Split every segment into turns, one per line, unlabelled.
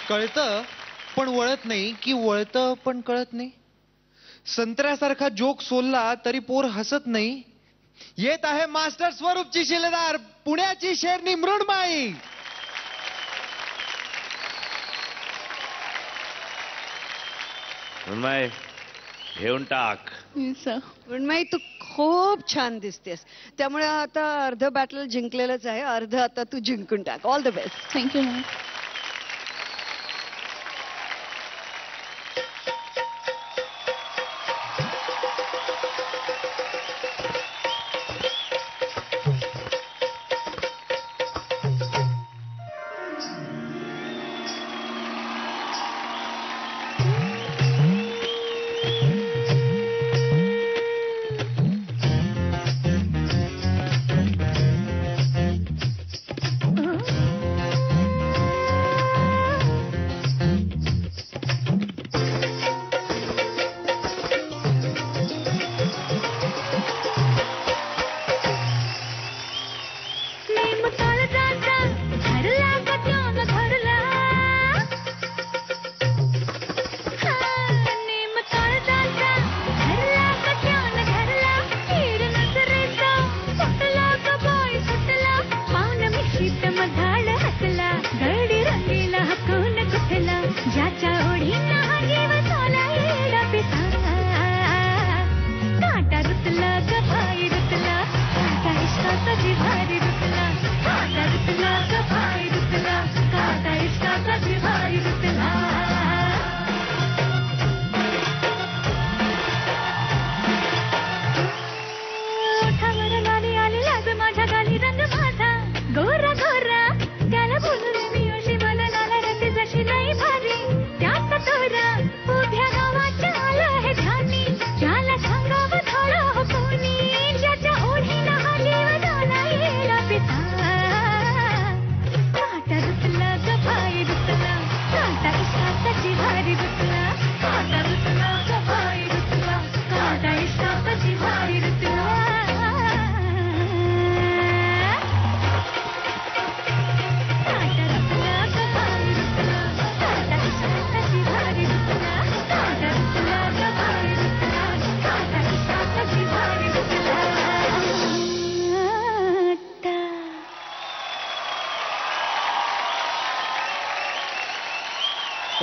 कळतं पण वळत नाही की वळतं पण कळत नाही. संत्र्यासारखा जोक सोलला तरी पोर हसत नाही. येत आहे मास्टर स्वरूपची शिलेदार पुण्याची शेरनी मृण्मयी.
मृण्मयी घेऊन टाक.
मृण्मयी तू खूप छान दिसतेस. त्यामुळे आता अर्ध बॅटल जिंकलेलंच आहे. अर्ध आता तू जिंकून टाक. All the best.
Thank you ma'am.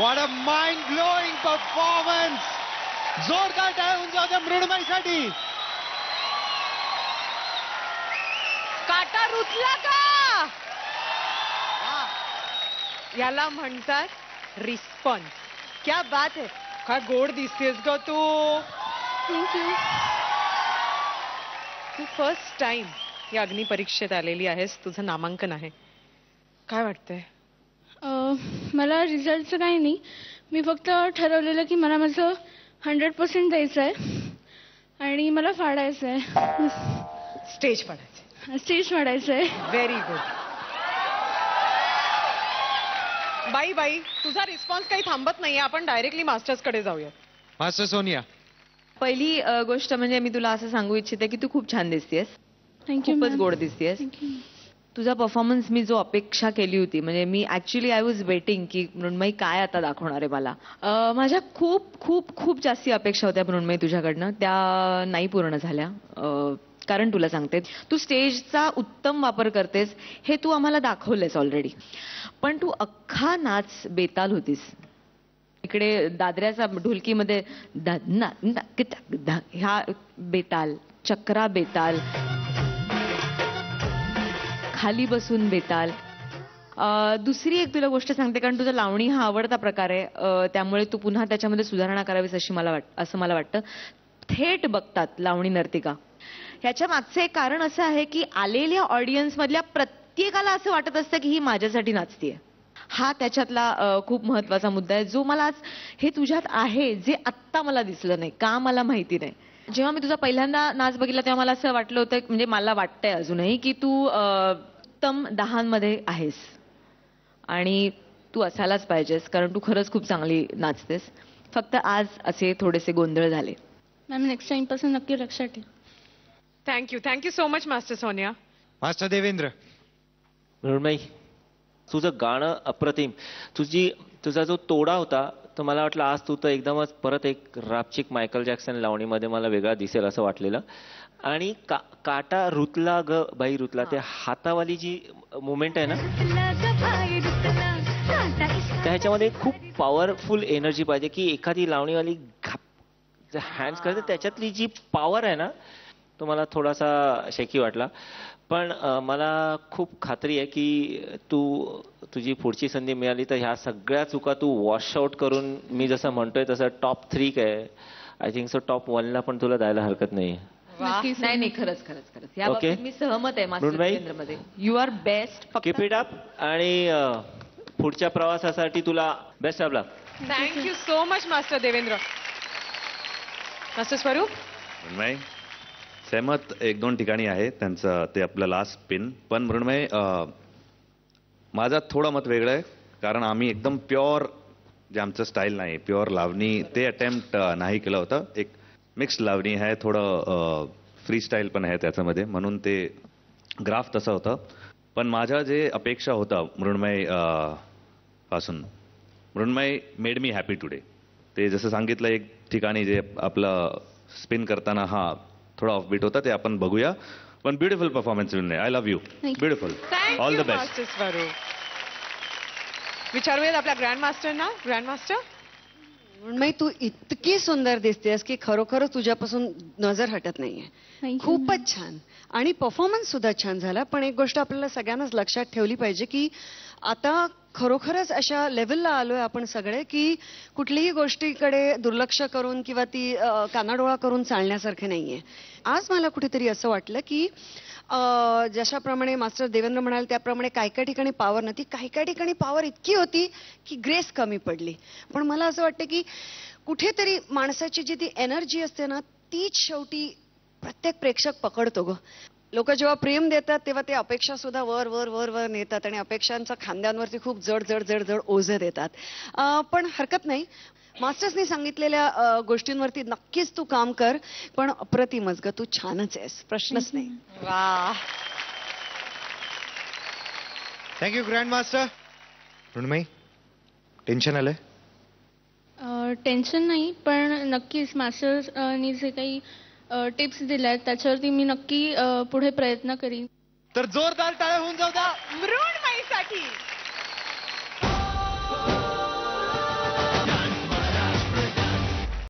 What a mind-blowing performance! जोरदार टाळ्या होऊन जाऊ द्या मृण्मयीसाठी.
काटा रुतला का? याला म्हणतात रिस्पॉन्स. क्या बात है. काय गोड दिसतेस ग तू.
थँक्यू.
तू फर्स्ट टाइम या अग्नी परीक्षेत आलेली आहेस. तुझं नामांकन आहे. काय वाटतंय?
मला रिझल्टचं काही नाही. मी फक्त ठरवलेलं की मला माझं 100% द्यायचं आहे आणि मला फाडायचं आहे.
स्टेज फाडायचं.
स्टेज फाडायचं आहे.
Very good. बाई तुझा रिस्पॉन्स काही थांबत नाहीये. आपण डायरेक्टली मास्टर्स कडे जाऊया.
मास्टर सोनिया,
पहिली गोष्ट म्हणजे मी तुला असं सांगू इच्छिते की तू खूप छान दिसतेस.
थँक्यू.
खूपच गोड दिसतेस. तुझा परफॉर्मन्स मी जो अपेक्षा केली होती, म्हणजे मी ऍक्च्युली आय वॉज वेटिंग की मृण्मयी काय आता दाखवणार आहे मला. माझ्या खूप खूप खूप जास्ती अपेक्षा होत्या मृण्मयी तुझ्याकडनं. त्या नाही पूर्ण झाल्या. कारण तुला सांगते, तू स्टेजचा उत्तम वापर करतेस हे तू आम्हाला दाखवलंयस ऑलरेडी. पण तू अख्खा नाच बेताल होतीस. इकडे दादऱ्याचा ढोलकीमध्ये ह्या बेताल, चक्रा बेताल, खाली बसून बेताल. दुसरी एक तुला गोष्ट सांगते, कारण तुझा लावणी हा आवडता प्रकार आहे, त्यामुळे तू पुन्हा त्याच्यामध्ये सुधारणा करावीस असं मला वाटतं. थेट बघतात लावणी नर्तिका. ह्याच्या मागचं एक कारण असं आहे की आलेल्या ऑडियन्स मधल्या प्रत्येकाला असं वाटत असतं की ही माझ्यासाठी नाचतीये. हा त्याच्यातला खूप महत्वाचा मुद्दा आहे, जो मला आज हे तुझ्यात आहे जे आत्ता मला दिसलं नाही. का मला माहिती नाही. जेव्हा मी तुझा पहिल्यांदा नाच बघितला तेव्हा मला असं वाटलं होतं, म्हणजे मला वाटतंय अजूनही, की तू उत्तम 10मध्ये आहेस आणि तू असायलाच पाहिजेस, कारण तू खरंच खूप चांगली नाचतेस. फक्त आज असे थोडेसे गोंधळ झाले.
मॅम नेक्स्ट टाइम पासून नक्की लक्षात ठेव.
Thank you so much master Sonia.
Master Devendra.
Mrunmayi, तुझं गाणं अप्रतिम. तुझी
तुझा जो तोडा होता तर मला वाटलं आज तू तर एकदमच परत एक रापचिक मायकल जॅक्सन लावणीमध्ये मला वेगळा दिसेल असं वाटलेलं. आणि काटा रुतला ग बाई रुतला, ते हातावाली जी मुवमेंट आहे ना, त्याच्यामध्ये खूप पॉवरफुल एनर्जी पाहिजे की एखादी लावणीवाली हँड्स करते, त्याच्यातली जी पॉवर आहे ना, तो मला थोडासा शेकी वाटला. पण मला खूप खात्री आहे की तुझी पुढची संधी मिळाली तर ह्या सगळ्या चुका तू वॉश आउट करून, मी जसं म्हणतोय तसं टॉप 3 काय आय थिंक सो टॉप 1ला पण तुला जायला हरकत नाही.
नाही नाही, खरंच खरंच खरंच या बाबतीत मी सहमत आहे मास्टर
मृण्मयी?
देवेंद्रमध्ये. You are best.
Keep it up आणि पुढच्या प्रवासासाठी तुला best of luck.
Thank you so much master Devendra. Master Swaroop.
Mrunmay, सहमत 1-2 ठिकाणी आहे त्यांचं ते आपलं लास्ट स्पिन. पण मृण्मय, माझं थोडं मत वेगळं आहे, कारण आम्ही एकदम प्युअर जे आमचं स्टाईल नाही, प्युअर लावणी ते अटेम्प्ट नाही केलं होतं. एक मिक्स्ड लावणी आहे, थोडं फ्री स्टाईल पण आहे त्याच्यामध्ये, म्हणून ते ग्राफ तसं होतं. पण माझ्या जे अपेक्षा होता मृण्मय पासून, मृण्मय मेड मी हॅपी टुडे. ते जसं सांगितलं एक ठिकाणी जे आपलं स्पिन करताना थोडा ऑफबीट होता, ते आपण बघूया. पण beautiful performance Mrunmay. I love you. Beautiful. All the best.
Master Swaroop. विचारूयात आपल्या ग्रँड मास्टरना. Grand master.
मृण्मयी, तू इतकी सुंदर दिसतेस की खरोखर तुझ्यापासून नजर हटत नाहीये.
Thank you.
खूपच छान. आणि परफॉर्मन्स सुद्धा छान झाला. पण एक गोष्ट आपल्याला सगळ्यांनाच लक्षात ठेवली पाहिजे की आता खरोखरच अशा लेवलला आलोय आपण सगळे की कुठलीही गोष्टीकडे दुर्लक्ष करून किंवा ती कानाडोळा करून चालण्यासारखे नाहीये. आज मला कुठेतरी असं वाटलं की जशाप्रमाणे मास्टर देवेंद्र म्हणाल त्याप्रमाणे काही काही ठिकाणी पॉवर नव्हती, काही काही ठिकाणी पॉवर इतकी होती की ग्रेस कमी पडली. पण मला असं वाटतं की कुठेतरी माणसाची जी ती एनर्जी असते ना, तीच शेवटी प्रत्येक प्रेक्षक पकडतो ग. लोक जेव्हा प्रेम देतात तेव्हा ते अपेक्षा सुद्धा वर वर वर वर नेतात आणि अपेक्षांच्या खांद्यांवरती खूप जड जड जड जड ओझं देतात. पण हरकत नाही, मास्टर्सनी सांगितलेल्या गोष्टींवरती नक्कीच तू काम कर. पण अप्रतिमच ग, तू छानच आहेस, प्रश्नच नाही.
वा.
Thank you grand master. Mrunmayi, tension आलंय?
टेन्शन नाही, पण नक्कीच मास्टर्सनी जे काही टिप्स दिल्यात त्याच्यावरती मी नक्की पुढे प्रयत्न करीन.
तर जोरदार टाळ्या होऊन जाऊ द्या
मृण्मयीसाठी.